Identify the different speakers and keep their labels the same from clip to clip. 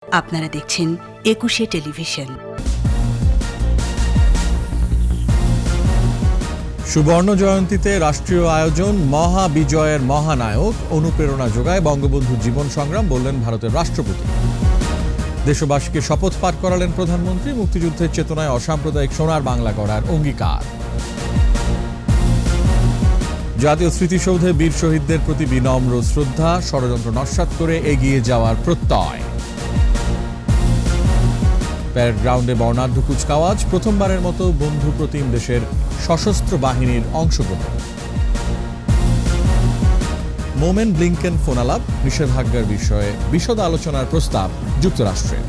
Speaker 1: আপনারা দেখছেন একুশে টেলিভিশন।
Speaker 2: সুবর্ণ জয়ন্তীতে রাষ্ট্রীয় আয়োজন, মহাবিজয়ের মহানায়ক, অনুপ্রেরণা যোগায় বঙ্গবন্ধু জীবন সংগ্রাম, বললেন ভারতের রাষ্ট্রপতি। দেশবাসীকে শপথ পাঠ করালেন প্রধানমন্ত্রী, মুক্তিযুদ্ধের চেতনায় অসাম্প্রদায়িক সোনার বাংলা গড়ার অঙ্গীকার। জাতীয় স্মৃতিসৌধে বীর শহীদদের প্রতি বিনম্র শ্রদ্ধা, ষড়যন্ত্র নস্যাৎ করে এগিয়ে যাওয়ার প্রত্যয়। প্যারেড গ্রাউন্ডে বর্ণাঢ্য কুচকাওয়াজ, প্রথমবারের মতো বন্ধু প্রতিম দেশের সশস্ত্র বাহিনীর অংশগ্রহণ। মোমেন ব্লিংকেন ফোনালাপ, নিষেধাজ্ঞার বিষয়ে বিশদ আলোচনার প্রস্তাব যুক্তরাষ্ট্রের।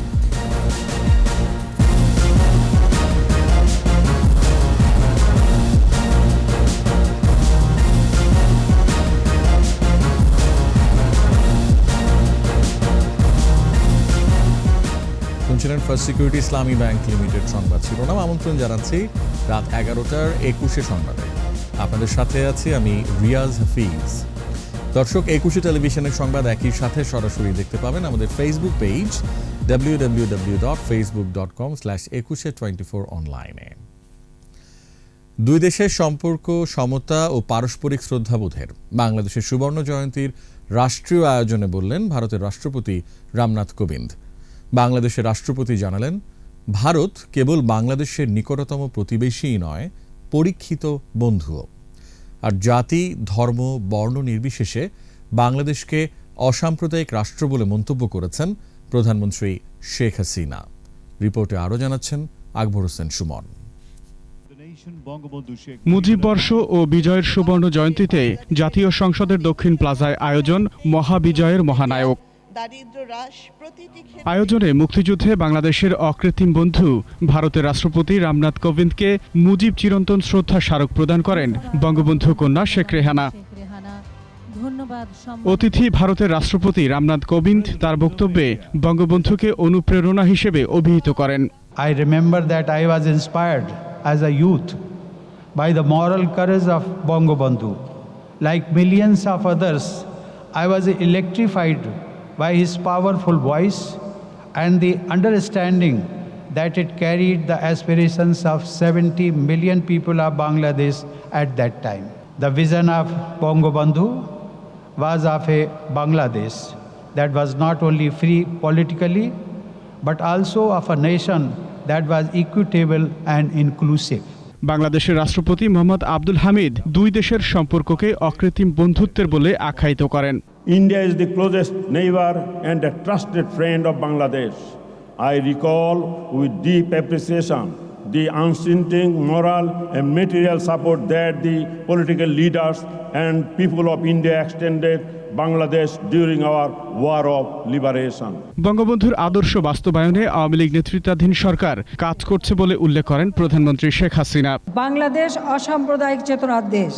Speaker 2: শুনছিলেন ফার্স্ট সিকিউরিটি ইসলামী ব্যাংক লিমিটেড সংবাদ শিরোনাম। আমন্ত্রণ জানাচ্ছি রাত 11টার 21 সংবাদে। আপনাদের সাথে আছি আমি রিয়াজ হাফিজ। দর্শক, 21 টেলিভিশনের সংবাদ একই সাথে সরাসরি দেখতে পাবেন আমাদের ফেসবুক পেজ www.facebook.com/2124 অনলাইনে। দুই দেশের সম্পর্ক, সমতা ও পারস্পরিক শ্রদ্ধাবোধের বাংলাদেশের সুবর্ণ জয়ন্তীর রাষ্ট্রীয় আয়োজনে বললেন ভারতের রাষ্ট্রপতি রামনাথ কোবিন্দ। বাংলাদেশের রাষ্ট্রপতি জানালেন, ভারত কেবল বাংলাদেশের নিকটতম প্রতিবেশীই নয়, পরীক্ষিত বন্ধুও। আর জাতি, ধর্ম, বর্ণ নির্বিশেষে বাংলাদেশকে অসাম্প্রদায়িক রাষ্ট্র বলে মন্তব্য করেছেন প্রধানমন্ত্রী শেখ হাসিনা। রিপোর্টে আরও জানাচ্ছেন আকবর হোসেন সুমন।
Speaker 3: মুজিববর্ষ ও বিজয়ের সুবর্ণ জয়ন্তীতে জাতীয় সংসদের দক্ষিণ প্লাজায় আয়োজন মহাবিজয়ের মহানায়ক। আয়োজনে মুক্তিযুদ্ধে বাংলাদেশের অকৃত্রিম বন্ধু ভারতের রাষ্ট্রপতি রামনাথ কোবিন্দকে মুজিব চিরন্তন শ্রদ্ধা স্মারক প্রদান করেন বঙ্গবন্ধু কন্যা শেখ রেহানা। অতিথি ভারতের রাষ্ট্রপতি রামনাথ কোবিন্দ তার বক্তব্যে বঙ্গবন্ধুকে অনুপ্রেরণা হিসেবে অভিহিত করেন।
Speaker 4: I remember that I was inspired as a youth by the moral courage of Bangabandhu. Like millions of others, I was electrified by his powerful voice and the understanding that it carried the aspirations of 70 million people of Bangladesh at that time. The vision of Bangabandhu was of a Bangladesh that was not only free politically, but also of a nation that was equitable and inclusive.
Speaker 3: বাংলাদেশের রাষ্ট্রপতি মোহাম্মদ আব্দুল হামিদ দুই দেশের সম্পর্ককে অকৃত্রিম বন্ধুত্বের বলে আখ্যায়িত করেন।
Speaker 5: India is the closest neighbor and a trusted friend of Bangladesh. I recall with deep appreciation the unstinting moral and material support that the political leaders and people of India extended Bangladesh during our war of liberation.
Speaker 3: বঙ্গবন্ধুর আদর্শ বাস্তবায়নে আওয়ামী লীগ নেতৃত্বাধীন সরকার কাজ করছে বলে উল্লেখ করেন প্রধানমন্ত্রী শেখ হাসিনা।
Speaker 6: বাংলাদেশ অসাম্প্রদায়িক চেতনার দেশ।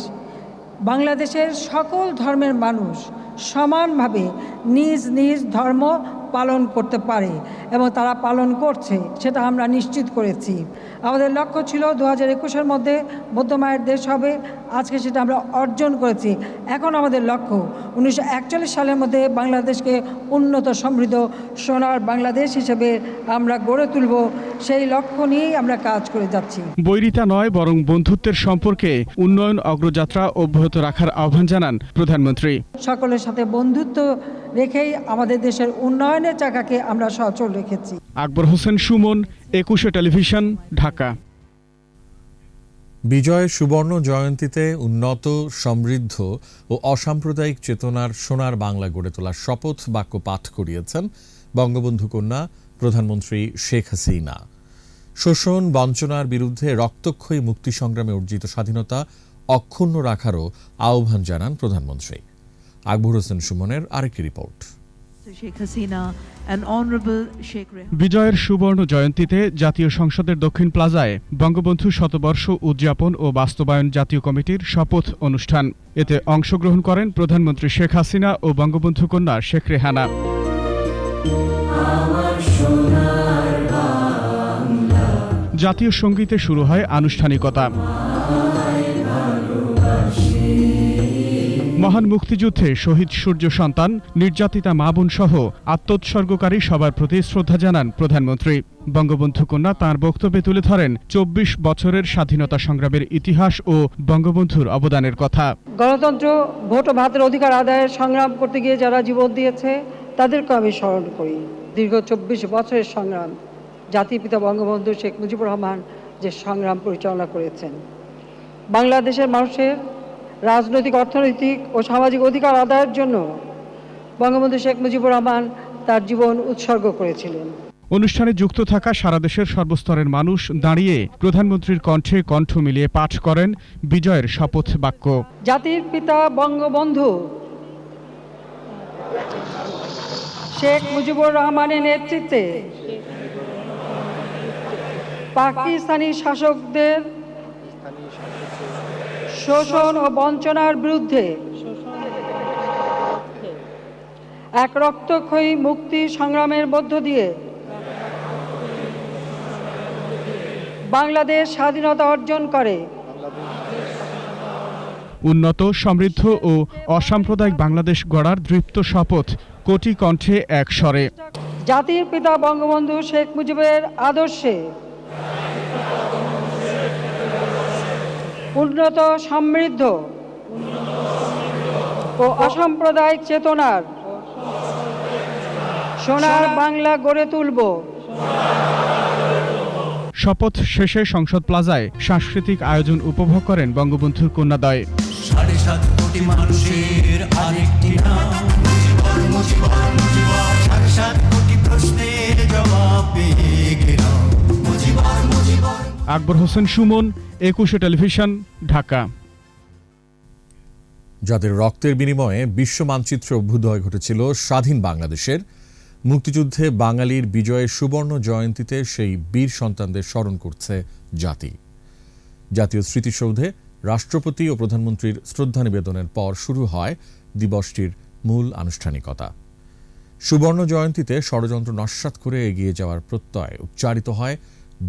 Speaker 6: বাংলাদেশের সকল ধর্মের মানুষ সমানভাবে নিজ নিজ ধর্ম পালন করতে পারে এবং তারা পালন করছে, সেটা আমরা নিশ্চিত করেছি। আমাদের লক্ষ্য ছিল 2021-এর মধ্যে মধ্যমায়ের দেশ হবে, আজকে সেটা আমরা অর্জন করেছি। এখন আমাদের লক্ষ্য 1941 সালের মধ্যে বাংলাদেশকে উন্নত সমৃদ্ধ সোনার বাংলাদেশ হিসেবে আমরা গড়ে তুলব। সেই লক্ষ্য নিয়েই আমরা কাজ করে যাচ্ছি।
Speaker 3: বৈরিতা নয়, বরং বন্ধুত্বের সম্পর্কে উন্নয়ন অগ্রযাত্রা অব্যাহত রাখার আহ্বান জানান প্রধানমন্ত্রী।
Speaker 6: সকলের সাথে বন্ধুত্ব রেখেই আমাদের দেশের উন্নয়নের চাকাকে আমরা সচল রেখেছি।
Speaker 3: আকবর হোসেন সুমন, 21 টেলিভিশন, ঢাকা।
Speaker 2: বিজয়ের সুবর্ণ জয়ন্তীতে উন্নত, সমৃদ্ধ ও অসাম্প্রদায়িক চেতনার সোনার বাংলা গড়ে তোলার শপথ বাক্য পাঠ করিয়েছেন বঙ্গবন্ধু কন্যা প্রধানমন্ত্রী শেখ হাসিনা। শোষণ, বঞ্চনার বিরুদ্ধে রক্তক্ষয়ী মুক্তি সংগ্রামে অর্জিত স্বাধীনতা অক্ষুণ্ণ রাখারও আহ্বান জানান প্রধানমন্ত্রী। আকবর হোসেন সুমনের আরেকটি রিপোর্ট।
Speaker 3: বিজয়ের সুবর্ণ জয়ন্তীতে জাতীয় সংসদের দক্ষিণ প্লাজায় বঙ্গবন্ধু শতবর্ষ উদযাপন ও বাস্তবায়ন জাতীয় কমিটির শপথ অনুষ্ঠান। এতে অংশগ্রহণ করেন প্রধানমন্ত্রী শেখ হাসিনা ও বঙ্গবন্ধু কন্যা শেখ রেহানা। জাতীয় সঙ্গীতে শুরু হয় আনুষ্ঠানিকতা। মহান মুক্তিযুদ্ধে শহীদ সূর্য সন্তান, নির্যাতিতা মা বোন সহ আত্মোৎসর্গকারী সবার প্রতি শ্রদ্ধা জানান প্রধানমন্ত্রী। বঙ্গবন্ধু কন্যা তাঁর বক্তব্যে তুলে ধরেন ২৪ বছরের স্বাধীনতা সংগ্রামের ইতিহাস ও বঙ্গবন্ধুর অবদানের কথা।
Speaker 6: গণতন্ত্র, ভোট ও ভাতের অধিকার আদায়ের সংগ্রাম করতে গিয়ে যারা জীবন দিয়েছে তাদেরকে আমি স্মরণ করি। দীর্ঘ ২৪ বছরের সংগ্রাম, জাতির পিতা বঙ্গবন্ধু শেখ মুজিবুর রহমান যে সংগ্রাম পরিচালনা করেছেন, বাংলাদেশের মানুষের রাজনৈতিক, অর্থনৈতিক ও সামাজিক অধিকার আদায়ের জন্য বঙ্গবন্ধু শেখ মুজিবুর রহমান তার জীবন উৎসর্গ করেছিলেন।
Speaker 3: অনুষ্ঠানে যুক্ত থাকা সারা দেশের সর্বস্তরের মানুষ দাঁড়িয়ে প্রধানমন্ত্রীর কণ্ঠে কণ্ঠ মিলিয়ে পাঠ করেন বিজয়ের শপথ বাক্য।
Speaker 6: জাতির পিতা বঙ্গবন্ধু শেখ মুজিবুর রহমানের নেতৃত্বে পাকিস্তানি শাসকদের শোষণ ও বঞ্চনার বিরুদ্ধে এক রক্তক্ষয়ী মুক্তি সংগ্রামের মধ্য দিয়ে বাংলাদেশ স্বাধীনতা অর্জন করে।
Speaker 3: উন্নত, সমৃদ্ধ ও অসাম্প্রদায়িক বাংলাদেশ গড়ার দৃপ্ত শপথ কোটি কণ্ঠে এক স্বরে।
Speaker 6: জাতির পিতা বঙ্গবন্ধু শেখ মুজিবের আদর্শে উন্নত, সমৃদ্ধ ও অসাম্প্রদায়িক চেতনার সোনার বাংলা গড়ে তুলব।
Speaker 3: শপথ শেষে সংসদ প্লাজায় সাংস্কৃতিক আয়োজন উপভোগ করেন বঙ্গবন্ধুর কন্যাদ্বয়।
Speaker 7: ৭.৫ কোটি মানুষের আরেকটি নাম মুজিবর, মুজিবর, মুজিবর। ৭.৫ কোটি প্রশ্নের জবাব পেয়ে গেলাম মুজিবর, মুজিবর।
Speaker 3: আকবর হোসেন সুমন, একুশে টেলিভিশন, ঢাকা।
Speaker 2: যাদের রক্তের বিনিময়ে বিশ্ব মানচিত্রে অভ্যুদয় ঘটেছিল স্বাধীন বাংলাদেশের, মুক্তিযুদ্ধে বাঙালির বিজয়ের সুবর্ণ জয়ন্তীতে সেই বীর সন্তানদের স্মরণ করছে জাতি। জাতীয় স্মৃতিসৌধে রাষ্ট্রপতি ও প্রধানমন্ত্রীর শ্রদ্ধা নিবেদনের পর শুরু হয় দিবসটির মূল আনুষ্ঠানিকতা। সুবর্ণ জয়ন্তীতে ষড়যন্ত্র নস্যাৎ করে এগিয়ে যাওয়ার প্রত্যয় উচ্চারিত হয়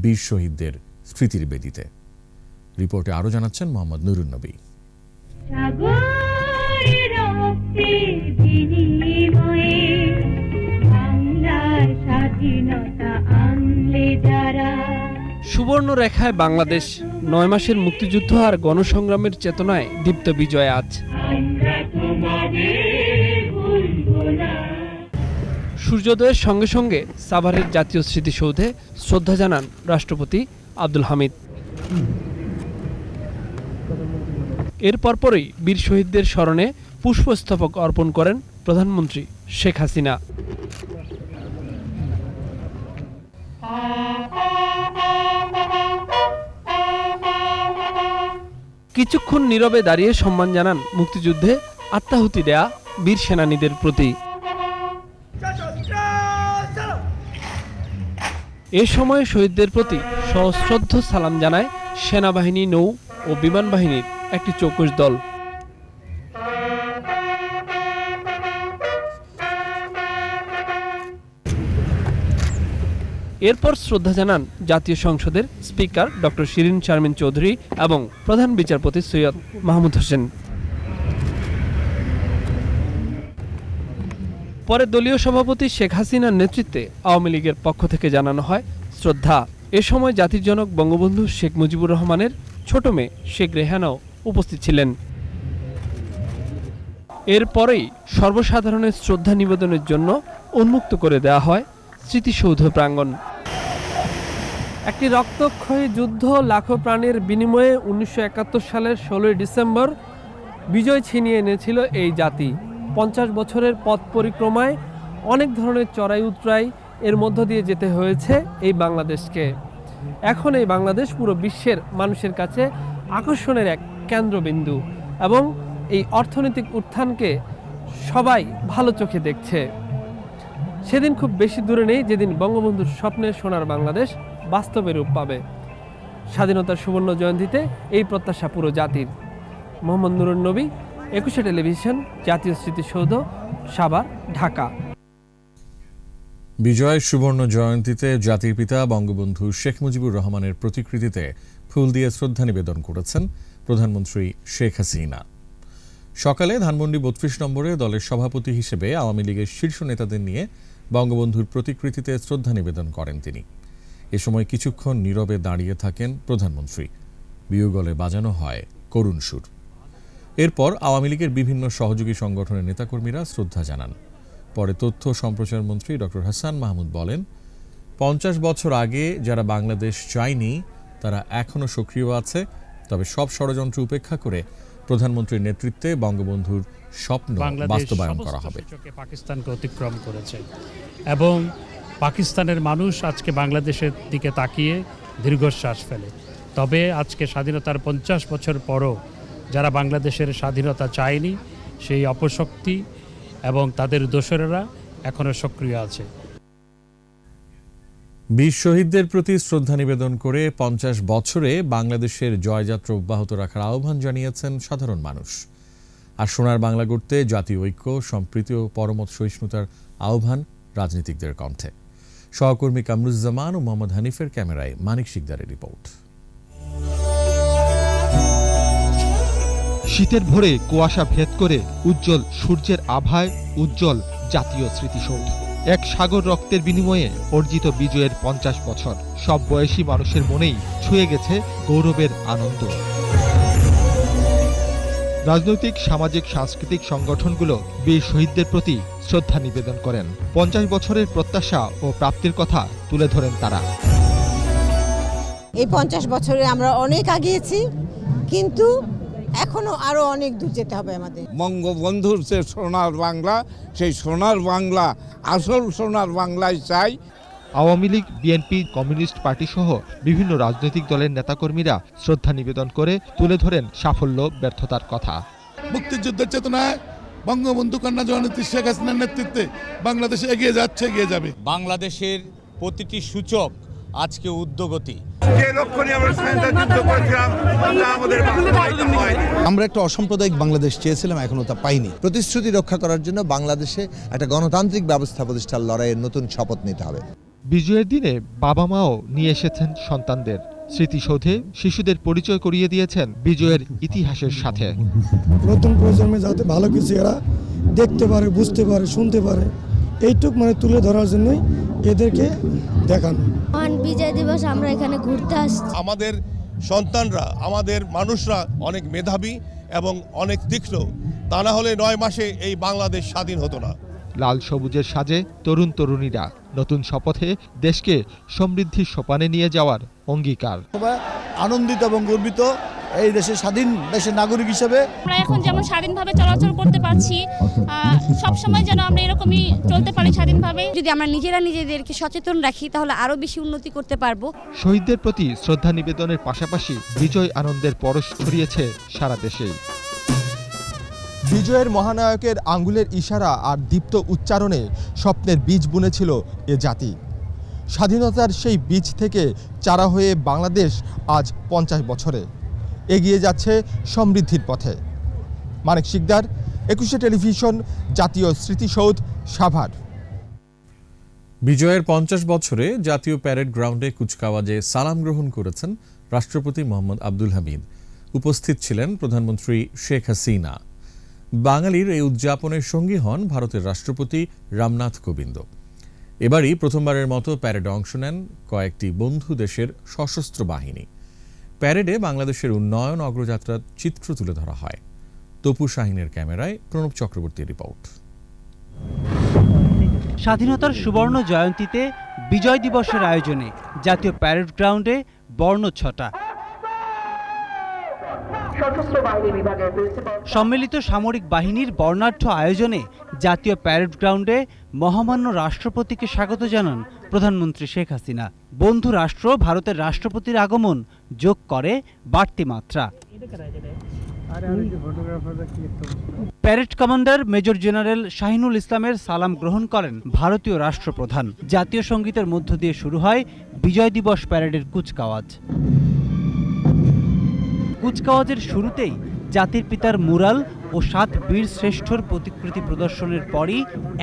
Speaker 2: বীর শহীদদের স্মৃতির বেদিতে। রিপোর্টে আরও জানাচ্ছেন মোহাম্মদ নুরুন নবী।
Speaker 8: সুবর্ণ রেখায় বাংলাদেশ, ৯ মাসের মুক্তিযুদ্ধ আর গণসংগ্রামের চেতনায় দীপ্ত বিজয় আজ। সূর্যোদয়ের সঙ্গে সঙ্গে সাভারের জাতীয় স্মৃতিসৌধে শ্রদ্ধা জানান রাষ্ট্রপতি আব্দুল হামিদ। এর পরপরই বীর শহীদদের স্মরণে পুষ্পস্তবক অর্পণ করেন প্রধানমন্ত্রী শেখ হাসিনা। কিছুক্ষণ নীরবে দাঁড়িয়ে সম্মান জানান মুক্তিযুদ্ধে আত্মাহুতি দেয়া বীর সেনানীদের প্রতি। এ সময় শহীদদের প্রতি সশ্রদ্ধ সালাম জানায় সেনাবাহিনী, নৌ ও বিমান বাহিনীর একটি চৌকস দল। এরপর শ্রদ্ধা জানান জাতীয় সংসদের স্পিকার ডক্টর শিরিন শারমিন চৌধুরী এবং প্রধান বিচারপতি সৈয়দ মাহমুদ হোসেন। পরে দলীয় সভাপতি শেখ হাসিনার নেতৃত্বে আওয়ামী লীগের পক্ষ থেকে জানানো হয় শ্রদ্ধা। এ সময় জাতির জনক বঙ্গবন্ধু শেখ মুজিবুর রহমানের ছোট মেয়ে শেখ রেহানাও উপস্থিত ছিলেন। এরপরেই সর্বসাধারণের শ্রদ্ধা নিবেদনের জন্য উন্মুক্ত করে দেওয়া হয় স্মৃতিসৌধ প্রাঙ্গণ। একটি রক্তক্ষয়ী যুদ্ধ, লাখো প্রাণের বিনিময়ে ১৯৭১ সালের ১৬ই ডিসেম্বর বিজয় ছিনিয়ে এনেছিল এই জাতি। ৫০ বছরের পথ পরিক্রমায় অনেক ধরনের চড়াই উতরাই এর মধ্য দিয়ে যেতে হয়েছে এই বাংলাদেশকে। এখন এই বাংলাদেশ পুরো বিশ্বের মানুষের কাছে আকর্ষণের এক কেন্দ্রবিন্দু এবং এই অর্থনৈতিক উত্থানকে সবাই ভালো চোখে দেখছে। সেদিন খুব বেশি দূরে নেই যেদিন বঙ্গবন্ধুর স্বপ্নের সোনার বাংলাদেশ বাস্তবে রূপ পাবে। স্বাধীনতার সুবর্ণ জয়ন্তীতে এই প্রত্যাশা পুরো জাতির। মোহাম্মদ নুরুন নবী, একুশে টেলিভিশন, জাতীয় স্মৃতিসৌধ, সাভার, ঢাকা।
Speaker 2: বিজয়ের সুবর্ণ জয়ন্তীতে জাতির পিতা বঙ্গবন্ধু শেখ মুজিবুর রহমানের প্রতিকৃতিতে ফুল দিয়ে শ্রদ্ধা নিবেদন করেছেন প্রধানমন্ত্রী শেখ হাসিনা। সকালে ধানমন্ডি ৩২ নম্বরে দলের সভাপতি হিসেবে আওয়ামী লীগের শীর্ষ নেতাদের নিয়ে বঙ্গবন্ধুর প্রতিকৃতিতে শ্রদ্ধা নিবেদন করেন তিনি। এ সময় কিছুক্ষণ নীরবে দাঁড়িয়ে থাকেন প্রধানমন্ত্রী। বিয়োগলে বাজানো হয় করুণ সুর। এরপর আওয়ামী লীগের বিভিন্ন সহযোগী সংগঠনের নেতাকর্মীরা শ্রদ্ধা জানান। পরে তথ্য সম্প্রচার মন্ত্রী ডক্টর হাসান মাহমুদ বলেন, ৫০ বছর আগে যারা বাংলাদেশ চায়নি তারা এখনও সক্রিয় আছে, তবে সব ষড়যন্ত্র উপেক্ষা করে প্রধানমন্ত্রীর নেতৃত্বে বঙ্গবন্ধুর স্বপ্ন বাস্তবায়ন করা হবে।
Speaker 9: পাকিস্তানকে অতিক্রম করেছে এবং পাকিস্তানের মানুষ আজকে বাংলাদেশের দিকে তাকিয়ে দীর্ঘশ্বাস ফেলে। তবে আজকে স্বাধীনতার ৫০ বছর পরও যারা বাংলাদেশের স্বাধীনতা চায়নি সেই অপশক্তি এবং তাদের দোসরেরা এখনও সক্রিয় আছে।
Speaker 2: বীর শহীদদের প্রতি শ্রদ্ধা নিবেদন করে ৫০ বছরে বাংলাদেশের জয়যাত্রা অব্যাহত রাখার আহ্বান জানিয়েছেন সাধারণ মানুষ। আর সোনার বাংলা গড়তে জাতীয় ঐক্য, সম্প্রীতি ও পরমত সহিষ্ণুতার আহ্বান রাজনীতিকদের কণ্ঠে। সহকর্মী কামরুজ্জামান ও মোহাম্মদ হানিফের ক্যামেরায় মানিক শিকদারের রিপোর্ট।
Speaker 10: শীতের ভোরে কুয়াশা ভেদ করে উজ্জ্বল সূর্যের আভায় উজ্জ্বল জাতীয় স্মৃতিসৌধ। এক সাগর রক্তের বিনিময়ে অর্জিত বিজয়ের ৫০ বছর সব বয়সী মানুষের মনেই ছুঁয়ে গেছে গৌরবের আনন্দ। রাজনৈতিক, সামাজিক, সাংস্কৃতিক সংগঠনগুলো বীর শহীদদের প্রতি শ্রদ্ধা নিবেদন করেন। ৫০ বছরের প্রত্যাশা ও প্রাপ্তির কথা তুলে ধরেন তারা।
Speaker 11: এই ৫০ বছরে আমরা অনেক আগিয়েছি, কিন্তু এখনো আরো অনেক দূর যেতে হবে আমাদের।
Speaker 12: বঙ্গবন্ধুর যে সোনার বাংলা, সেই সোনার বাংলা, আসল সোনার বাংলায় চাই।
Speaker 10: Awami League, BNP, communist party সহ বিভিন্ন রাজনৈতিক দলের নেতাকর্মীরা শ্রদ্ধা নিবেদন করে তুলে ধরেন সাফল্য ব্যর্থতার কথা।
Speaker 13: মুক্তিযুদ্ধের চেতনায় বঙ্গবন্ধু কন্যা জননেত্রী শেখ হাসিনার নেতৃত্বে বাংলাদেশ এগিয়ে যাচ্ছে, এগিয়ে যাবে।
Speaker 14: বাংলাদেশের প্রতিটি সূচক আজকে উদ্যোগতি।
Speaker 15: আমরা একটা অসাম্প্রদায়িক বাংলাদেশ চেয়েছিলাম, এখনো তা পাইনি। প্রতিশ্রুতি রক্ষা করার জন্য বাংলাদেশে একটা গণতান্ত্রিক ব্যবস্থা প্রতিষ্ঠার লড়াইয়ের নতুন শপথ নিতে হবে।
Speaker 10: বিজয়ের দিনে বাবা মাও নিয়ে এসেছেন সন্তানদের। স্মৃতিসৌধে শিশুদের পরিচয় করিয়ে দিয়েছেন বিজয়ের ইতিহাসের সাথে।
Speaker 16: নতুন প্রজন্মে যাতে ভালো কিছু এরা দেখতে পারে, বুঝতে পারে, শুনতে পারে, এইটুক তুলে ধরার জন্যই এদেরকে দেখানো।
Speaker 17: বিজয় দিবস আমরা এখানে ঘুরতে আসছি।
Speaker 18: আমাদের সন্তানরা, আমাদের মানুষরা অনেক মেধাবী এবং অনেক তীক্ষ্ণ। তা না হলে ৯ মাসে এই বাংলাদেশ স্বাধীন হতো না।
Speaker 10: লাল সবুজের সাজে তরুণ তরুণীরা নতুন শপথে দেশকে সমৃদ্ধির সোপানে নিয়ে যাওয়ার অঙ্গীকার।
Speaker 19: আনন্দিত এবং গর্বিত এই দেশের স্বাধীন দেশের নাগরিক হিসেবে।
Speaker 17: আমরা এখন যেমন স্বাধীনভাবে চলাচল করতে পারছি, সবসময় যেন আমরা এরকমই চলতে পারি স্বাধীনভাবে। যদি আমরা নিজেরা নিজেদেরকে সচেতন রাখি তাহলে আরো বেশি উন্নতি করতে পারবো।
Speaker 10: শহীদদের প্রতি শ্রদ্ধা নিবেদনের পাশাপাশি বিজয় আনন্দের পরশ ছড়িয়েছে সারা দেশে। বিজয়ের মহানায়কের আঙ্গুলের ইশারা আর দীপ্ত উচ্চারণে স্বপ্নের বীজ বুনেছিল এ জাতি। স্বাধীনতার সেই বীজ থেকে চারা হয়ে বাংলাদেশ আজ ৫০ বছরে এগিয়ে যাচ্ছে সমৃদ্ধির পথে। মানিক শিকদার, একুশে টেলিভিশন, জাতীয় স্মৃতিসৌধ, সাভার।
Speaker 2: বিজয়ের ৫০ বছরে জাতীয় প্যারেড গ্রাউন্ডে কুচকাওয়াজে সালাম গ্রহণ করেছেন রাষ্ট্রপতি মোহাম্মদ আব্দুল হামিদ। উপস্থিত ছিলেন প্রধানমন্ত্রী শেখ হাসিনা। বাঙালির এই উদযাপনের সঙ্গী হন ভারতের রাষ্ট্রপতি রামনাথ কোবিন্দ। এবারই প্রথমবারের মতো প্যারেডে অংশ নেন কয়েকটি বন্ধু দেশের সশস্ত্র বাহিনী। প্যারেডে বাংলাদেশের উন্নয়ন অগ্রযাত্রার চিত্র তুলে ধরা হয়। তপু শাহিনের ক্যামেরায় প্রণব চক্রবর্তীর রিপোর্ট।
Speaker 20: স্বাধীনতার সুবর্ণ জয়ন্তীতে বিজয় দিবসের আয়োজনে জাতীয় প্যারেড গ্রাউন্ডে বর্ণচ্ছটা। সম্মিলিত সামরিক বাহিনীর বর্ণাঢ্য আয়োজনে জাতীয় প্যারেড গ্রাউন্ডে মহামান্য রাষ্ট্রপতিকে স্বাগত জানান প্রধানমন্ত্রী শেখ হাসিনা। বন্ধু রাষ্ট্র ভারতের রাষ্ট্রপতির আগমন যোগ করে বাড়তি মাত্রা। Parade commander major general Shahinul ইসলামের সালাম গ্রহণ করেন ভারতীয় রাষ্ট্রপ্রধান। জাতীয় সঙ্গীতের মধ্য দিয়ে শুরু হয় বিজয় দিবস প্যারেডের কুচকাওয়াজ। কুচকাওয়াজের শুরুতেই জাতির পিতার মুরাল ও ৭ বীর শ্রেষ্ঠর প্রতিকৃতি প্রদর্শনের পরই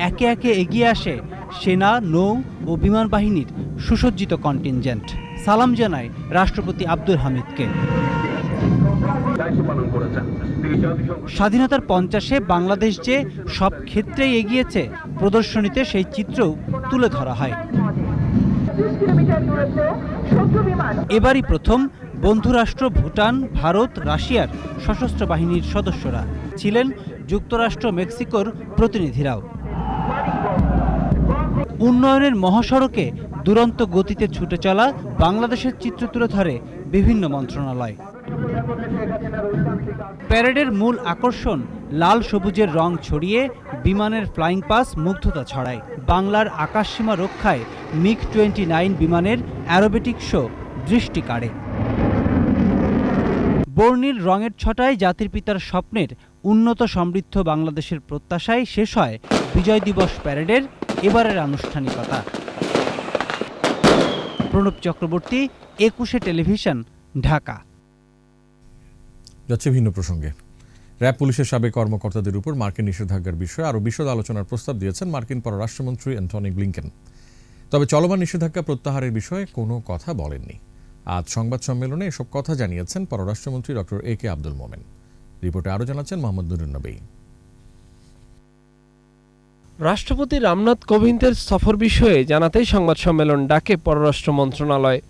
Speaker 20: একে একে এগিয়ে আসে সেনা, নৌ ও বিমান বাহিনীর সুসজ্জিত কন্টিনজেন্ট। সালাম জানায় রাষ্ট্রপতি আব্দুল হামিদকে। স্বাধীনতার 50-এ বাংলাদেশ যে সব ক্ষেত্রেই এগিয়েছে, প্রদর্শনীতে সেই চিত্রও তুলে ধরা হয়। এবারই প্রথম বন্ধুরাষ্ট্র ভুটান, ভারত, রাশিয়ার সশস্ত্র বাহিনীর সদস্যরা ছিলেন, যুক্তরাষ্ট্র, মেক্সিকোর প্রতিনিধিরাও। উন্নয়নের মহাসড়কে দুরন্ত গতিতে ছুটে চলা বাংলাদেশের চিত্র তুলে ধরে বিভিন্ন মন্ত্রণালয়। প্যারেডের মূল আকর্ষণ লাল সবুজের রং ছড়িয়ে বিমানের ফ্লাইং পাস মুগ্ধতা ছড়ায়। বাংলার আকাশসীমা রক্ষায় MiG-29 বিমানের অ্যারোবেটিক শো দৃষ্টি কাড়ে। বর্ণিল রঙের ছটায় জাতির পিতার স্বপ্নের উন্নত সমৃদ্ধ বাংলাদেশের প্রত্যাশায় শেষ হয় বিজয় দিবস প্যারেডের এবারের আনুষ্ঠানিকতা। প্রণব চক্রবর্তী, 21 টেলিভিশন, ঢাকা।
Speaker 2: যাচ্ছে ভিন্ন প্রসঙ্গে। র্যাব পুলিশের সাবেক কর্মকর্তাদের উপর মার্কিন নিষেধাজ্ঞার বিষয়ে আরও বিশদ আলোচনার প্রস্তাব দিয়েছেন মার্কিন পররাষ্ট্রমন্ত্রী অ্যান্টনি ব্লিংকেন। তবে চলমান নিষেধাজ্ঞা প্রত্যাহারের বিষয়ে কোনো কথা বলেননি। আজ সংবাদ সম্মেলনে এসব কথা জানিয়েছেন পররাষ্ট্রমন্ত্রী ডক্টর AK আব্দুল মোমেন। রিপোর্টে আরও জানাচ্ছেন মোহাম্মদ নুরুন্নবী।
Speaker 8: রাষ্ট্রপতি রামনাথ কোবিন্দের সফর বিষয়ে জানাতেই সংবাদ সম্মেলন ডাকে পররাষ্ট্র মন্ত্রণালয়।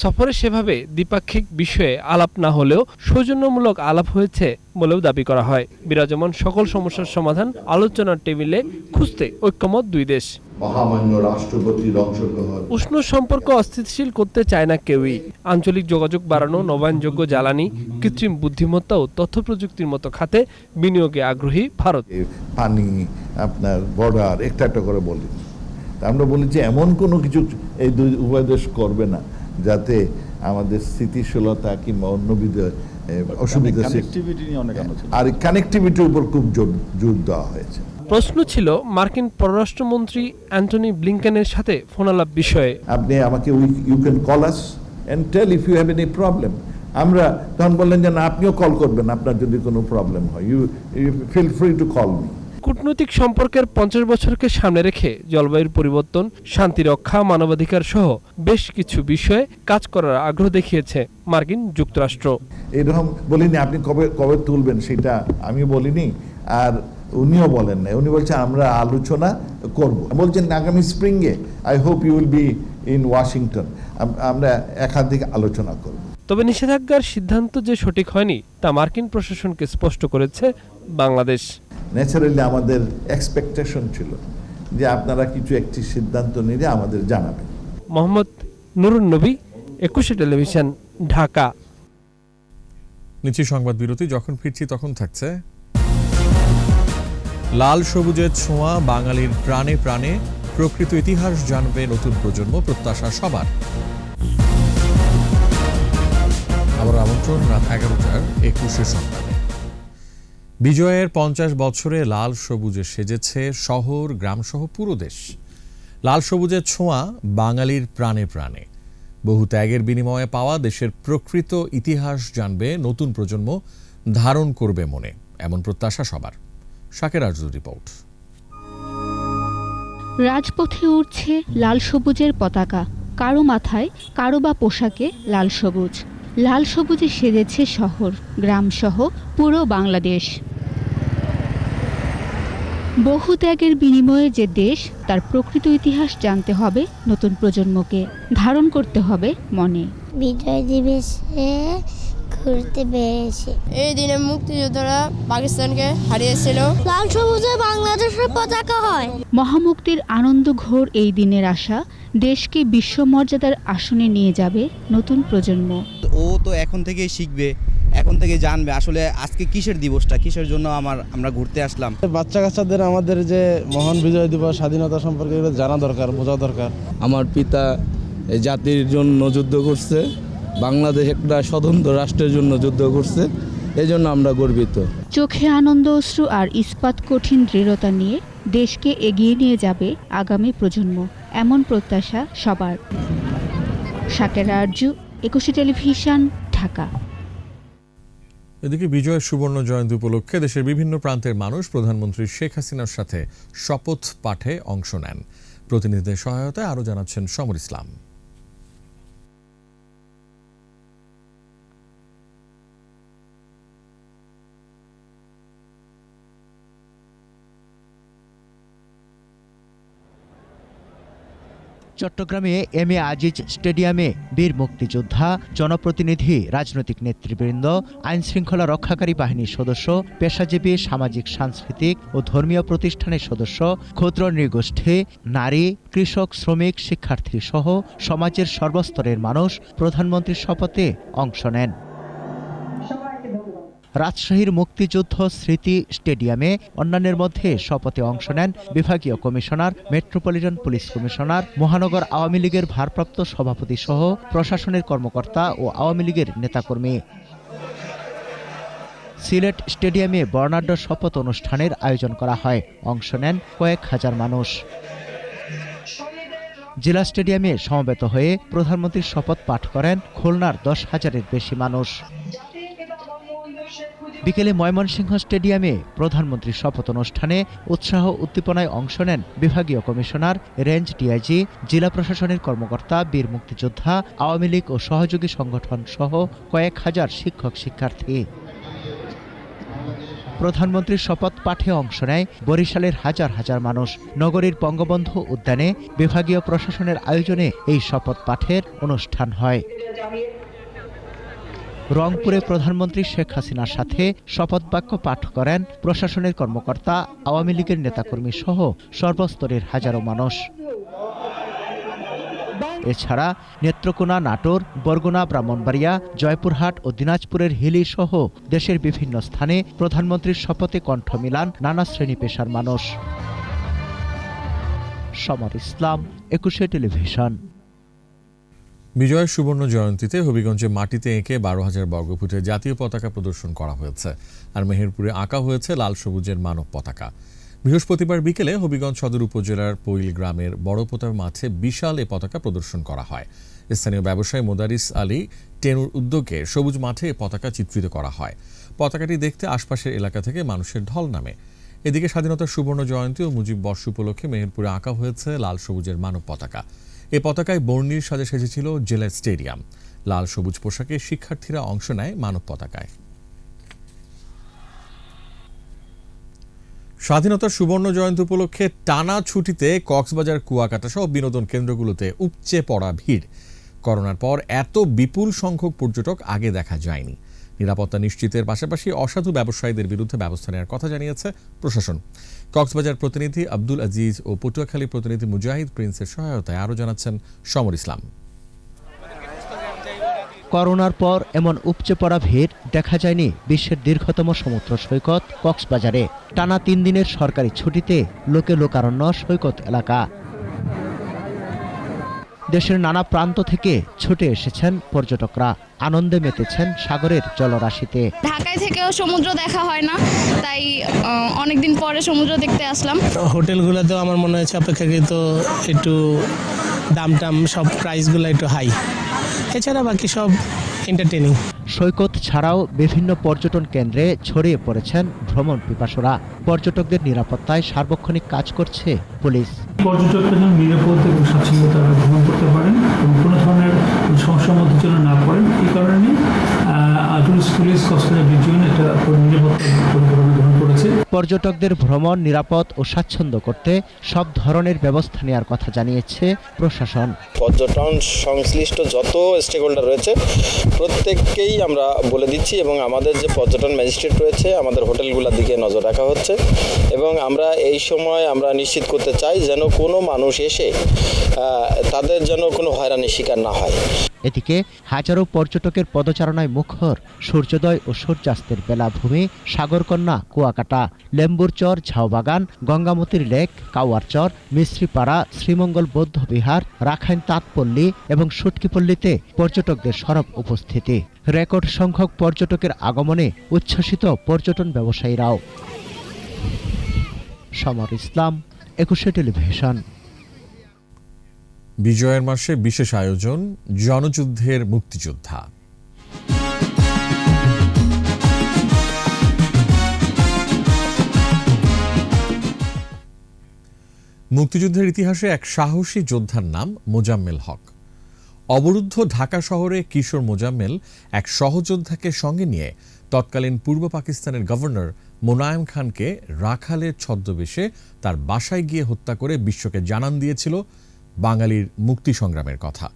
Speaker 8: সফরে সেভাবে দ্বিপাক্ষিক বিষয়ে আলাপ না হলেও সৌজন্যমূলক আলাপ হয়েছে বলেও দাবি করা হয়। বিরাজমান সকল সমস্যার সমাধান আলোচনার টেবিলে খুঁজতে ঐক্যমত দুই দেশ।
Speaker 21: মহামান্য রাষ্ট্রপতির অংশগ্রহণ।
Speaker 8: উষ্ণ সম্পর্ক অস্থিতিশীল করতে চায় না কেউই। আঞ্চলিক যোগাযোগ বাড়ানো, নবায়নযোগ্য জ্বালানি, কৃত্রিম বুদ্ধিমত্তা ও তথ্য প্রযুক্তির মতো খাতে বিনিয়োগে আগ্রহী ভারত।
Speaker 21: পানি, আপনার বর্ডার, একটা করে বলি। আমরা বলি যে এমন কোনো কিছু এই দুই উভয় দেশ করবে না যাতে আমাদের স্থিতিশীলতা কিংবা অন্য অসুবিধা, আর কানেক্টিভিটির উপর খুব জোর দেওয়া হয়েছে।
Speaker 8: প্রশ্ন ছিল মার্কিন পররাষ্ট্রমন্ত্রী অ্যান্টনি ব্লিংকেনের সাথে ফোনালাপ বিষয়ে।
Speaker 21: আপনি আমাকে you can call us and tell if you have any problem. আমরা তখন বললেন যে না, আপনিও কল করবেন আপনার যদি কোনো প্রবলেম হয়, you feel free to call me.
Speaker 8: কূটনৈতিক সম্পর্কের 50 বছরকে সামনে রেখে জলবায়ুর পরিবর্তন, শান্তি রক্ষা, মানবাধিকার সহ বেশ কিছু বিষয়ে কাজ করার আগ্রহ দেখিয়েছে মার্কিন যুক্তরাষ্ট্র।
Speaker 21: এরকম বলিনি আপনি কবে তুলবেন সেটা আমি বলিনি, আর উনিও বলেন না। উনি বলছেন আমরা আলোচনা করব, বলছেন আগামী স্প্রিংয়ে I hope you will be in Washington, আমরা একাধিক আলোচনা করব।
Speaker 8: তবে নিষেধাজ্ঞার সিদ্ধান্ত যে সঠিক হয়নি তা মার্কিন প্রশাসনকে স্পষ্ট করেছে বাংলাদেশ।
Speaker 21: ন্যাচারালি আমাদের এক্সপেকটেশন ছিল যে আপনারা কিছু একটি সিদ্ধান্ত নিলে আমাদের জানাবেন।
Speaker 8: মোহাম্মদ নুরুন্নবী, 21 টেলিভিশন, ঢাকা।
Speaker 2: নিচে সংবাদ বিরতি, যখন ফিরছি তখন থাকছে লাল সবুজের ছোঁয়া, বাঙালির প্রাণে প্রাণে, প্রকৃত ইতিহাস জানবে নতুন প্রজন্ম, প্রত্যাশা সবার। আবার আমন্ত্রণ রাত 11টার 21 সংবাদে। বিজয়ের 50 বছরে লাল সবুজে সেজেছে শহর, গ্রামসহ পুরো দেশ। লাল সবুজের ছোঁয়া, বাঙালির প্রাণে প্রাণে, বহু ত্যাগের বিনিময়ে পাওয়া দেশের প্রকৃত ইতিহাস জানবে নতুন প্রজন্ম, ধারণ করবে মনে, এমন প্রত্যাশা সবার। শাকের আরজুর রিপোর্ট।
Speaker 22: রাজপথে উঠছে লাল সবুজের পতাকা, কারো মাথায়, কারো বা পোশাকে লাল সবুজ। লাল সবুজে সেজেছে শহর, গ্রামসহ পুরো বাংলাদেশ। বহু ত্যাগের বিনিময়ে যে দেশ, তার প্রকৃত ইতিহাস জানতে হবে নতুন প্রজন্মকে, ধারণ করতে হবে মনে।
Speaker 23: বিজয় দিবসে ঘুরতে বেরিয়েছি। এই দিনে মুক্তিযোদ্ধারা পাকিস্তানকে হারিয়েছিল। লাল সবুজে বাংলাদেশের পতাকা হয়।
Speaker 22: মহামুক্তির আনন্দ ঘোর এই দিনের আশা দেশকে বিশ্বমর্যাদার আসনে নিয়ে যাবে নতুন প্রজন্ম।
Speaker 24: ও তো এখন থেকেই শিখবে, এখন থেকে জানবে আসলে আজকে কিসের দিবসটা, কিসের জন্য আমরা ঘুরতে আসলাম।
Speaker 25: বাচ্চা কাচ্চাদের আমাদের যে মহান বিজয় দিবস, স্বাধীনতা সম্পর্কে জানা দরকার, বোঝা দরকার।
Speaker 26: আমার পিতা জাতির জন্য যুদ্ধ করছে, বাংলাদেশ একটা স্বতন্ত্র রাষ্ট্রের জন্য যুদ্ধ করছে, এই জন্য আমরা গর্বিত।
Speaker 22: চোখে আনন্দ, অশ্রু আর ইস্পাত কঠিন দৃঢ়তা নিয়ে দেশকে এগিয়ে নিয়ে যাবে আগামী প্রজন্ম, এমন প্রত্যাশা সবার। শাকের আরজু, 21 টেলিভিশন, ঢাকা।
Speaker 2: এদিকে বিজয়ের সুবর্ণ জয়ন্তী উপলক্ষে দেশের বিভিন্ন প্রান্তের মানুষ প্রধানমন্ত্রী শেখ হাসিনার সাথে শপথ পাঠে অংশ নেন। প্রতিনিধিদের সহায়তায় আরও জানাচ্ছেন সমর ইসলাম।
Speaker 1: চট্টগ্রামে এম এ আজিজ স্টেডিয়ামে বীর মুক্তিযোদ্ধা, জনপ্রতিনিধি, রাজনৈতিক নেতৃবৃন্দ, আইনশৃঙ্খলা রক্ষাকারী বাহিনীর সদস্য, পেশাজীবী, সামাজিক, সাংস্কৃতিক ও ধর্মীয় প্রতিষ্ঠানের সদস্য, ক্ষুদ্র নৃগোষ্ঠী, নারী, কৃষক, শ্রমিক, শিক্ষার্থী সহ সমাজের সর্বস্তরের মানুষ প্রধানমন্ত্রীর শপথে অংশ নেন। রাজশাহীর মুক্তিযুদ্ধ স্মৃতি স্টেডিয়ামে অন্যান্যের মধ্যে শপথে অংশ নেন বিভাগীয় কমিশনার, মেট্রোপলিটন পুলিশ কমিশনার, মহানগর আওয়ামী লীগের ভারপ্রাপ্ত সভাপতি সহ প্রশাসনের কর্মকর্তা ও আওয়ামী লীগের নেতাকর্মী। সিলেট স্টেডিয়ামে বর্ণাঢ্য শপথ অনুষ্ঠানের আয়োজন করা হয়। অংশ নেন কয়েক হাজার মানুষ। জেলা স্টেডিয়ামে সমবেত হয়ে প্রধানমন্ত্রীর শপথ পাঠ করেন খুলনার 10,000-এর বেশি মানুষ। বিকেলে ময়মনসিংহ স্টেডিয়ামে প্রধানমন্ত্রীর শপথ অনুষ্ঠানে উৎসাহ উদ্দীপনায় অংশ নেন বিভাগীয় কমিশনার, রেঞ্জ ডিআইজি, জেলা প্রশাসনের কর্মকর্তা, বীর মুক্তিযোদ্ধা, আওয়ামী লীগ ও সহযোগী সংগঠন সহ কয়েক হাজার শিক্ষক শিক্ষার্থী। প্রধানমন্ত্রীর শপথ পাঠে অংশ নেয় বরিশালের হাজার হাজার মানুষ। নগরীর বঙ্গবন্ধু উদ্যানে বিভাগীয় প্রশাসনের আয়োজনে এই শপথ পাঠের অনুষ্ঠান হয়। রংপুরে প্রধানমন্ত্রী শেখ হাসিনার সাথে শপথ বাক্য পাঠ করেন প্রশাসনের কর্মকর্তা, আওয়ামী লীগের নেতাকর্মী সহ সর্বস্তরের হাজারো মানুষ। এছাড়া নেত্রকোনা, নাটোর, বরগুনা, ব্রাহ্মণবাড়িয়া, জয়পুরহাট ও দিনাজপুরের হিলি সহ দেশের বিভিন্ন স্থানে প্রধানমন্ত্রীর শপথে কণ্ঠ মিলান নানা শ্রেণী পেশার মানুষ। সমর ইসলাম, 21 টেলিভিশন।
Speaker 2: বিজয়ের সুবর্ণ জয়ন্তীতে হবিগঞ্জে মাটিতে এঁকে 12,000 বর্গফুটের জাতীয় পতাকা প্রদর্শন করা হয়েছে, আর মেহেরপুরে আঁকা হয়েছে লাল সবুজের মানব পতাকা। বৃহস্পতিবার বিকেলে হবিগঞ্জ সদর উপজেলার পৈল গ্রামের বড়পোতা মাঠে বিশাল এ পতাকা প্রদর্শন করা হয়। স্থানীয় ব্যবসায়ী মোদারিস আলী টেনুর উদ্যোগে সবুজ মাঠে এ পতাকা চিত্রিত করা হয়। পতাকাটি দেখতে আশপাশের এলাকা থেকে মানুষের ঢল নামে। এদিকে স্বাধীনতার সুবর্ণ জয়ন্তী ও মুজিব বর্ষ উপলক্ষে মেহেরপুরে আঁকা হয়েছে লাল সবুজের মানব পতাকা। এ পতাকায় বর্ণির সাজে সেজেছিল জেলা স্টেডিয়াম। লাল সবুজ পোশাকে শিক্ষার্থীরা অংশ নেয় মানব পতাকায়। স্বাধীনতার সুবর্ণ জয়ন্তী উপলক্ষে টানা ছুটিতে কক্সবাজার, কুয়াকাটা সহ বিনোদন কেন্দ্রগুলোতে উপচে পড়া ভিড়। করোনার পর এত বিপুল সংখ্যক পর্যটক আগে দেখা যায়নি। নিরাপত্তা নিশ্চিতের পাশাপাশি অসাধু ব্যবসায়ীদের বিরুদ্ধে ব্যবস্থা নেওয়ার কথা জানিয়েছে প্রশাসন। কক্সবাজার প্রতিনিধি আব্দুল আজিজ ও পটুয়াখালী প্রতিনিধি মুজাহিদ প্রিন্সের সহায়তায় আরও জানাচ্ছেন সমর ইসলাম।
Speaker 1: করোনার পর এমন উপচে পড়া ভিড় দেখা যায়নি বিশ্বের দীর্ঘতম সমুদ্র সৈকত কক্সবাজারে। টানা 3 দিনের সরকারি ছুটিতে লোকে লোকারণ্য সৈকত এলাকা। দেশের নানা প্রান্ত থেকে ছুটে এসেছেন পর্যটকরা, আনন্দে মেতেছেন সাগরের জলরাশিতে।
Speaker 3: ঢাকায় থেকেও সমুদ্র দেখা হয় না, তাই অনেকদিন পরে সমুদ্র দেখতে আসলাম।
Speaker 4: হোটেলগুলোতেও আমার মনে হচ্ছে অপেক্ষাকৃত একটু দাম সব প্রাইসগুলো একটু হাই, এছাড়া বাকি সব এন্টারটেইনিং।
Speaker 1: সৈকত ছাড়াও বিভিন্ন পর্যটন কেন্দ্রে ছড়িয়ে পড়েছেন ভ্রমণ পিপাসুরা। পর্যটকদের নিরাপত্তায় সার্বক্ষণিক কাজ করছে পুলিশ।
Speaker 5: পর্যটকরা যেন নিরাপদ এবং স্বাচ্ছন্দ্যতা ভ্রমণ করতে পারেন এবং কোনো ধরনের সমস্যার মধ্যে যেন না পড়েন, এই কারণে টুরিস্ট পুলিশ কক্সবাজার রিজিয়ন একটা নিরাপত্তা পরিকল্পনা গ্রহণ করেছে।
Speaker 1: পর্যটকদের ভ্রমণ নিরাপদ ও স্বাচ্ছন্দ্য করতে সব ধরনের ব্যবস্থা নেওয়ার কথা জানিয়েছে প্রশাসন।
Speaker 6: পর্যটন সংশ্লিষ্ট যত স্টেক হোল্ডার রয়েছে প্রত্যেককেই আমরা বলে দিচ্ছি এবং আমাদের যে পর্যটন ম্যাজিস্ট্রেট রয়েছে আমাদের হোটেলগুলোর দিকে নজর রাখা হচ্ছে এবং আমরা এই সময় আমরা নিশ্চিত করতে চাই যেন কোনো মানুষ এসে তাদের যেন কোনো হয়রানির শিকার না হয়।
Speaker 1: এদিকে হাজারো পর্যটকের পদচারণায় মুখর সূর্যোদয় ও সূর্যাস্তের বেলাভূমি সাগরকন্যা, কুয়াকাটা, লেম্বুরচর, ঝাউবাগান, গঙ্গামতির লেক, কাওয়ারচর, মিশ্রিপাড়া, শ্রীমঙ্গল বৌদ্ধ বিহার, রাখাইন তাঁতপল্লী এবং সুটকিপল্লীতে পর্যটকদের সরব উপস্থিতি। রেকর্ড সংখ্যক পর্যটকের আগমনে উচ্ছ্বসিত পর্যটন ব্যবসায়ীরাও। সমর ইসলাম, 21 টেলিভিশন।
Speaker 2: বিজয়ের মাসে বিশেষ আয়োজন জনযুদ্ধের মুক্তিযোদ্ধা। মুক্তিযুদ্ধের ইতিহাসে এক সাহসী যোদ্ধার নাম মোজাম্মেল হক। অবরুদ্ধ ঢাকা শহরে কিশোর মোজাম্মেল এক সহযোদ্ধাকে সঙ্গে নিয়ে তৎকালীন পূর্ব পাকিস্তানের গভর্নর মোনায়েম খানকে রাখালের ছদ্মবেশে তার বাসায় গিয়ে হত্যা করে বিশ্বকে জানান দিয়েছিল বাঙালির মুক্তি সংগ্রামের কথা।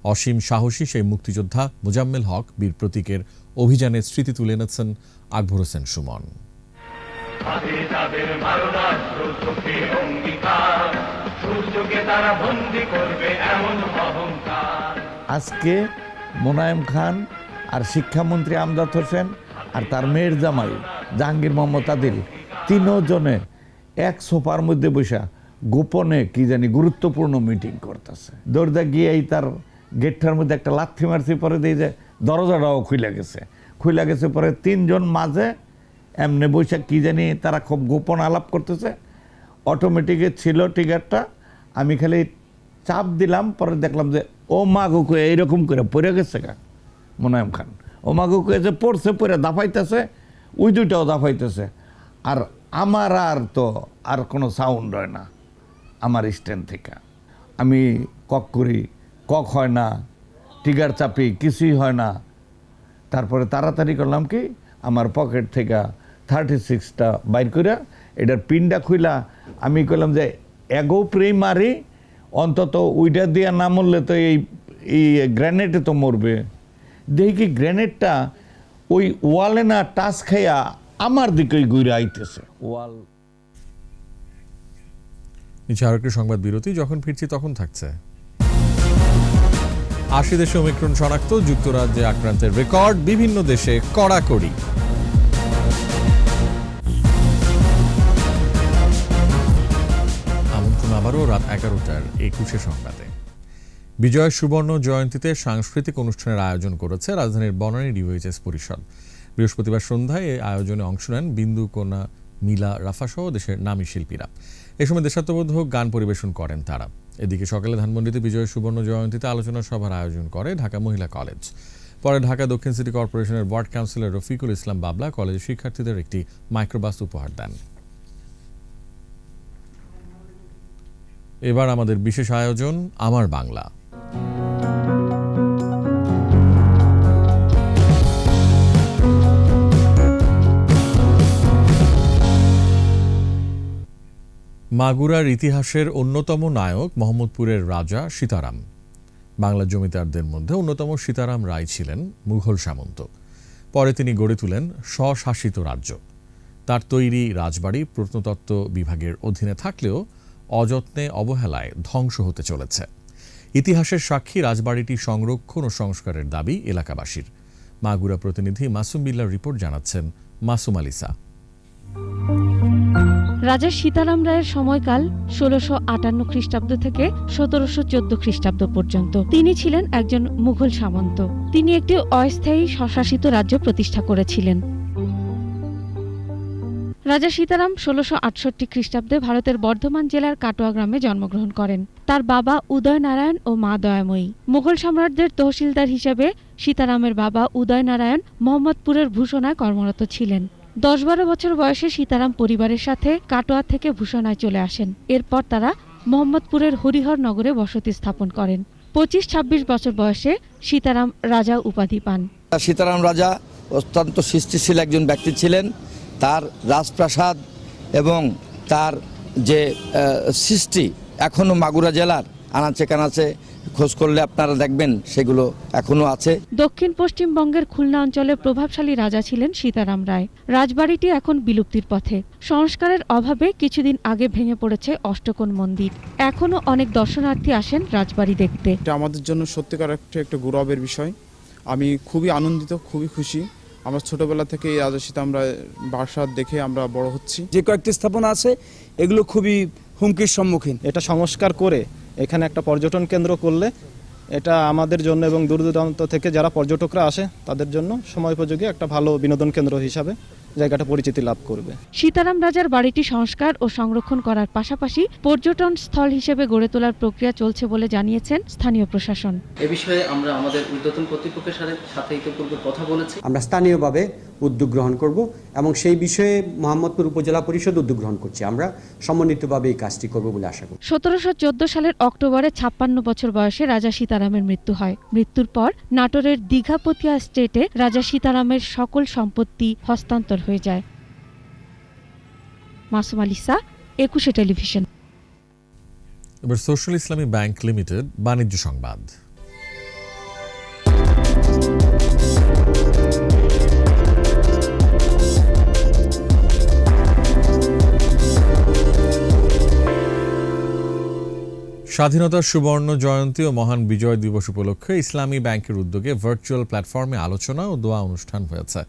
Speaker 2: অসীম সাহসী সেই মুক্তিযোদ্ধা মোজাম্মেল হক বীর প্রতীকের অভিযানের স্মৃতি তুলে এনেছেন আকবর হোসেন সুমন।
Speaker 21: আজকে মোনায়েম খান আর শিক্ষামন্ত্রী আমজাদ হোসেন আর তার মেয়ের জামাই জাহাঙ্গীর মোহাম্মদ আদিল তিনজনে এক সোফার মধ্যে বসা গোপনে কি জানি গুরুত্বপূর্ণ মিটিং করতেছে। দরজা গিয়েই তার গেটটার মধ্যে একটা লাথি মারছি, পরে দিয়ে যে দরজাটাও খুলে গেছে পরে তিনজন মাঝে এমনি বসে কি জানি তারা খুব গোপন আলাপ করতেছে। অটোমেটিকে ছিল টিকারটা, আমি খালি চাপ দিলাম, পরে দেখলাম যে ও মা গো এইরকম করে পড়ে গেছে গা মোনায়েম খান, ও মা গো যে পড়ছে পড়ে দাফাইতেছে, ওই দুইটাও দাফাইতেছে। আর আমার আর কোনো সাউন্ড হয় না আমার স্ট্যান্ড থেকে। আমি কক করি, কক হয় না, টিগার চাপি, কিছুই হয় না। তারপরে তাড়াতাড়ি করলাম কি, আমার পকেট থেকে 36টা বাইর করে এটার পিনটা খুইলা আমি করলাম যে এগো প্রেম মারি, অন্তত ওইটা দিয়ে না মরলে তো এই গ্রেনেডে তো মরবে। দেখি গ্রেনেডটা ওই ওয়ালে না টাচ খাইয়া আমার দিকেই ঘুরে আইতেছে ওয়াল।
Speaker 2: নিচে আরেকটি সংবাদ বিরতি, যখন ফিরছি তখন থাকছে। 80 দেশে ওমিক্রন শনাক্ত, যুক্তরাজ্যে আক্রান্তের রেকর্ড, বিভিন্ন দেশে কড়াকড়ি। আমন্ত্রণ আবারও রাত 11টার 21 সংবাদে। বিজয় সুবর্ণ জয়ন্তীতে সাংস্কৃতিক অনুষ্ঠানের আয়োজন করেছে রাজধানীর বনানী ডিওএইচএস পরিষদ। বৃহস্পতিবার সন্ধ্যায় এই আয়োজনে অংশ নেন বিন্দু, কন্যা, মিলা, রাফা সহ দেশের নামী শিল্পীরা। এ সময় দেশাত্মবোধক গান পরিবেশন করেন তারা। এদিকে সকালে ধানমন্ডিতে বিজয় সুবর্ণ জয়ন্তীতে আলোচনা সভার আয়োজন করে ঢাকা মহিলা কলেজ। পরে ঢাকা দক্ষিণ সিটি কর্পোরেশনের ওয়ার্ড কাউন্সিলর রফিকুল ইসলাম বাবলা কলেজের শিক্ষার্থীদের একটি মাইক্রোবাস উপহার দেন। এবার আমাদের বিশেষ আয়োজন আমার বাংলা। মাগুরার ইতিহাসের অন্যতম নায়ক মোহাম্মদপুরের রাজা সীতারাম। বাংলা জমিদারদের মধ্যে অন্যতম সীতারাম রায় ছিলেন মুঘল সামন্ত। পরে তিনি গড়ে তোলেন স্বশাসিত রাজ্য। তার তৈরি রাজবাড়ি প্রত্নতত্ত্ব বিভাগের অধীনে থাকলেও অযত্নে অবহেলায় ধ্বংস হতে চলেছে। ইতিহাসের সাক্ষী রাজবাড়িটি সংরক্ষণ ও সংস্কারের দাবি এলাকাবাসীর। মাগুরা প্রতিনিধি মাসুম বিল্লার রিপোর্ট জানাচ্ছেন মাসুম আলিসা।
Speaker 7: রাজা সীতারাম রায়ের সময়কাল ১৬৫৮ খ্রিস্টাব্দ থেকে ১৭১৪ খ্রিস্টাব্দ পর্যন্ত। তিনি ছিলেন একজন মুঘল সামন্ত। তিনি একটি অস্থায়ী স্বশাসিত রাজ্য প্রতিষ্ঠা করেছিলেন। রাজা সীতারাম ১৬৬৮ খ্রিস্টাব্দে ভারতের বর্ধমান জেলার কাটোয়া গ্রামে জন্মগ্রহণ করেন। তার বাবা উদয় নারায়ণ ও মা দয়াময়ী। মুঘল সম্রাটদের তহসিলদার হিসেবে সীতারামের বাবা উদয় নারায়ণ মোহাম্মদপুরের ভূষণায় কর্মরত ছিলেন। ১০-১২ বছর বয়সে সীতারাম পরিবারের সাথে কাটোয়া থেকে ভূষণায় চলে আসেন। এরপর তারা মোহাম্মদপুরের হরিহর নগরে বসতি স্থাপন করেন। ২৫-২৬ বছর বয়সে সীতারাম রাজা উপাধি পান।
Speaker 9: সীতারাম রাজা অত্যন্ত সৃষ্টিশীল একজন ব্যক্তি ছিলেন। তার রাজপ্রাসাদ এবং তার যে সৃষ্টি এখনো মাগুরা জেলার আনাচে কানাচে খোঁজ করলে আপনারা দেখবেন সেগুলো এখনো আছে।
Speaker 7: দক্ষিণ পশ্চিমবঙ্গের খুলনা অঞ্চলের প্রভাবশালী রাজা ছিলেন সীতারাম রায়। রাজবাড়িটি এখন বিলুপ্তির পথে। সংস্কারের অভাবে কিছুদিন আগে ভেঙে পড়েছে অষ্টকোণ মন্দির। এখনো অনেক দর্শনার্থী আসেন রাজবাড়ি দেখতে।
Speaker 11: এটা আমাদের জন্য সত্যিকার একটা গৌরবের বিষয়। আমি খুবই আনন্দিত, খুবই খুশি। আমরা ছোটবেলা থেকে এই রাজা সীতারাম রায়ের বাসা দেখে আমরা বড় হচ্ছি।
Speaker 12: যে কয়েকটি স্থাপনা আছে এগুলো খুবই হুমকির সম্মুখীন।
Speaker 13: এটা সংস্কার করে এখানে একটা পর্যটন কেন্দ্র করলে এটা আমাদের জন্য এবং দূর দূরান্ত থেকে যারা পর্যটকরা আসে তাদের জন্য সময়োপযোগী একটা ভালো বিনোদন কেন্দ্র হিসাবে জায়গাটা পরিচিতি লাভ করবে।
Speaker 7: সীতারাম রাজার বাড়িটি সংস্কার ও সংরক্ষণ করার পাশাপাশি পর্যটন স্থল হিসেবে গড়ে তোলার প্রক্রিয়া চলছে বলে জানিয়েছেন স্থানীয় প্রশাসন।
Speaker 14: এ বিষয়ে আমরা আমাদের ঊর্ধ্বতন কর্তৃপক্ষের সাথে ইতিপূর্বে কথা বলেছি।
Speaker 27: আমরা স্থানীয়ভাবে উদ্যোগ গ্রহণ করব এবং সেই বিষয়ে মোহাম্মদপুর উপজেলা পরিষদ উদ্যোগ গ্রহণ করছে। আমরা সমন্বিতভাবে এই কাজটি করব বলে আশা করি।
Speaker 7: ১৭১৪ সালের অক্টোবরে ৫৬ বছর বয়সে রাজা সীতারামের মৃত্যু হয়। মৃত্যুর পর নাটোরের দীঘাপতিয়া স্টেটে রাজা সীতারামের সকল সম্পত্তি হস্তান্তর হয়ে যায়। মাসুম আলিসা, ২১ টেলিভিশন।
Speaker 2: এবার সোশ্যাল ইসলামী ব্যাংক লিমিটেড বাণিজ্য সংবাদ। স্বাধীনতার সুবর্ণ জয়ন্তী ও মহান বিজয় দিবস উপলক্ষে ইসলামী ব্যাংকের উদ্যোগে ভার্চুয়াল প্ল্যাটফর্মে আলোচনা ও দোয়া অনুষ্ঠান হয়েছে।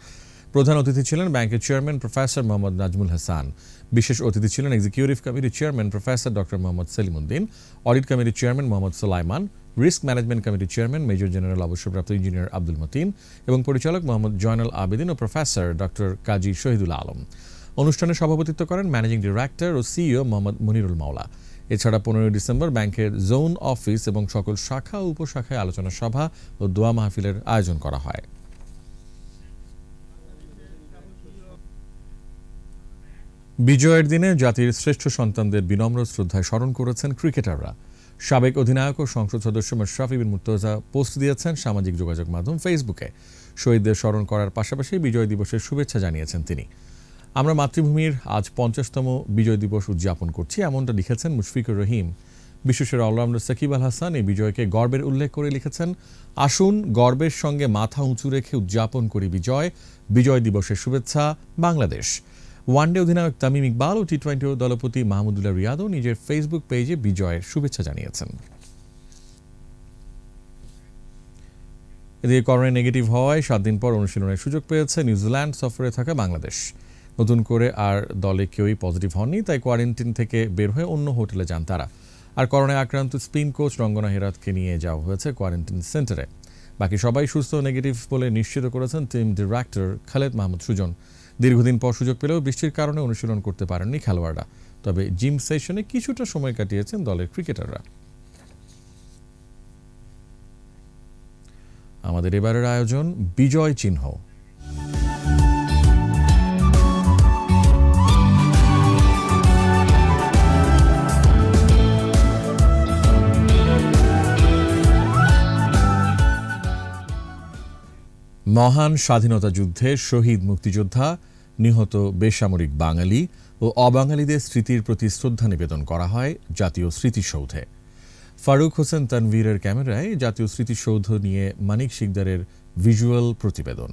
Speaker 2: প্রধান অতিথি ছিলেন ব্যাংকের চেয়ারম্যান প্রফেসর মোহাম্মদ নাজমুল হাসান। বিশেষ অতিথি ছিলেন এক্সিকিউটিভ কমিটির chairman professor doctor Mohammad Salim Uddin, audit কমিটির chairman Mohammad Sulaiman, risk management কমিটির চেয়ারম্যান মেজর জেনারেল অবসরপ্রাপ্ত ইঞ্জিনিয়ার আব্দুল মতিন এবং পরিচালক মোহাম্মদ জয়নাল আবেদিন ও প্রফেসর ডক্টর কাজী শহীদুল আলম। অনুষ্ঠানে সভাপতিত্ব করেন ম্যানেজিং ডিরেক্টর ও সিইও মোহাম্মদ মনিরুল মাওলা। এছাড়া 15 ডিসেম্বর ব্যাংকের জোন অফিস এবং সকল শাখা ও উপশাখায় আলোচনা সভা ও দোয়া মাহফিলের আয়োজন করা হয়। বিজয়ের দিনে জাতির শ্রেষ্ঠ সন্তানদের বিনম্র শ্রদ্ধায় স্মরণ করেছেন ক্রিকেটাররা। সাবেক অধিনায়ক ও সংসদ সদস্য মাশরাফি বিন মুর্তজা পোস্ট দিয়েছেন সামাজিক যোগাযোগ মাধ্যম ফেসবুকে। শহীদদের স্মরণ করার পাশাপাশি বিজয় দিবসের শুভেচ্ছা জানিয়েছেন তিনি। আমরা মাতৃভূমির আজ 50তম বিজয় দিবস উদযাপন করছি, এমনটা লিখেছেন মুশফিকুর রহিম। বিশ্বসেরা অলরাউন্ডার সাকিব আল হাসান এই বিজয়কে গর্বের উল্লেখ করে লিখেছেন, আসুন গর্বের সঙ্গে মাথা উঁচু রেখে উদযাপন করি বিজয় দিবসের শুভেচ্ছা বাংলাদেশ। ওয়ানডে অধিনায়ক তামিম ইকবাল ও টি-20 দলপতি মাহমুদুল্লাহ রিয়াদও নিজের ফেসবুক পেজে বিজয়ের শুভেচ্ছা জানিয়েছেন। এদিকে করোনায় নেগেটিভ হওয়ায় 7 দিন পর অনুশীলনের সুযোগ পেয়েছে নিউজিল্যান্ড সফরে থাকা বাংলাদেশ। নতুন করে আর দলে কেউই পজিটিভ হননি, তাই কোয়ারেন্টিন থেকে বের হয়ে অন্য হোটেলে যান তারা। আর করোনায় আক্রান্ত স্পিন কোচ রঙ্গনা হেরাতকে নিয়ে যাওয়া হয়েছে কোয়ারেন্টিন সেন্টারে। বাকি সবাই সুস্থ নেগেটিভ বলে নিশ্চিত করেছেন টিম ডিরেক্টর খালেদ মাহমুদ সুজন। দীর্ঘদিন পর সুযোগ পেলেও বৃষ্টির কারণে অনুশীলন করতে পারেননি খেলোয়াড়রা, তবে জিম সেশনে কিছুটা সময় কাটিয়েছেন দলের ক্রিকেটাররা। আমাদের এবারের আয়োজন বিজয় চিহ্ন। মহান স্বাধীনতা যুদ্ধে শহীদ মুক্তিযোদ্ধা, নিহত বেসামরিক বাঙালি ও অবাঙালিদের স্মৃতির প্রতি শ্রদ্ধা নিবেদন করা হয় জাতীয় স্মৃতিসৌধে। ফারুক হোসেন তানভীরের ক্যামেরায় জাতীয় স্মৃতিসৌধ নিয়ে মানিক শিকদারের ভিজুয়াল প্রতিবেদন।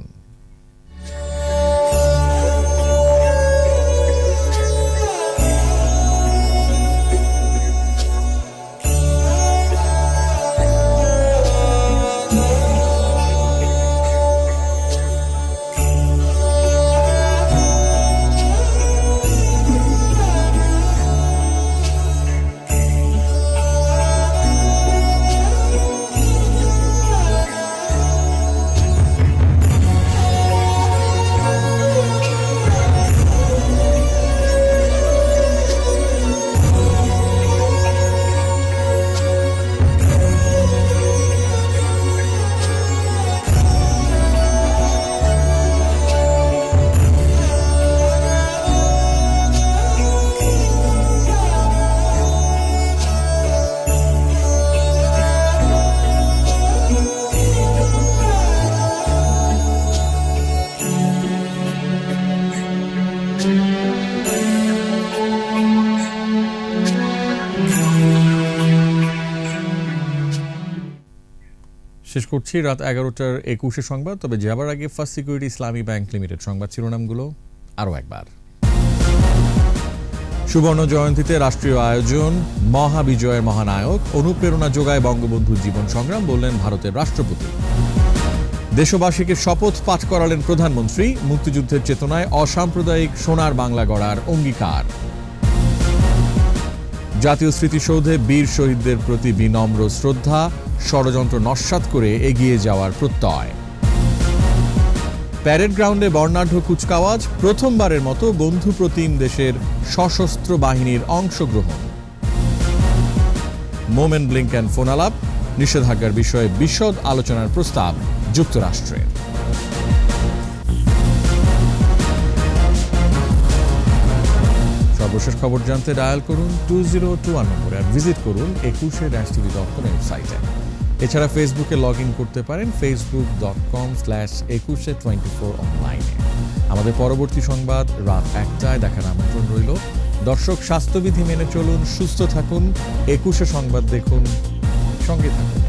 Speaker 2: শেষ করছি রাত 11টার 21 সংবাদ। তবে যাবার আগে ফার্স্ট সিকিউরিটি ইসলামী ব্যাংক লিমিটেড সংবাদ শিরোনামগুলো আরও একবার। সুবর্ণ জয়ন্তীতে রাষ্ট্রীয় আয়োজন, মহাবিজয়ের মহানায়ক, অনুপ্রেরণা যোগায় বঙ্গবন্ধুর জীবন সংগ্রাম বললেন ভারতের রাষ্ট্রপতি। দেশবাসীকে শপথ পাঠ করালেন প্রধানমন্ত্রী, মুক্তিযুদ্ধের চেতনায় অসাম্প্রদায়িক সোনার বাংলা গড়ার অঙ্গীকার। জাতীয় স্মৃতিসৌধে বীর শহীদদের প্রতি বিনম্র শ্রদ্ধা, ষড়যন্ত্র নস্যাৎ করে এগিয়ে যাওয়ার প্রত্যয়। প্যারেড গ্রাউন্ডে বর্ণাঢ্য কুচকাওয়াজ, প্রথমবারের মতো বন্ধুপ্রতিম দেশের সশস্ত্র বাহিনীর অংশগ্রহণ। মোমেন ব্লিংকেন ফোনালাপ, নিষেধাজ্ঞার বিষয়ে বিশদ আলোচনার প্রস্তাব যুক্তরাষ্ট্রের। সর্বশেষ খবর জানতে ডায়াল করুন 2021 নম্বরে আর ভিজিট করুন 21-tv.com ওয়েবসাইটে। এছাড়া ফেসবুকে লগ ইন করতে পারেন facebook.com/2124 অনলাইনে। আমাদের পরবর্তী সংবাদ রাত 1টায় দেখার আমন্ত্রণ রইল। দর্শক, স্বাস্থ্যবিধি মেনে চলুন, সুস্থ থাকুন। 21 সংবাদ দেখুন, সঙ্গে থাকুন।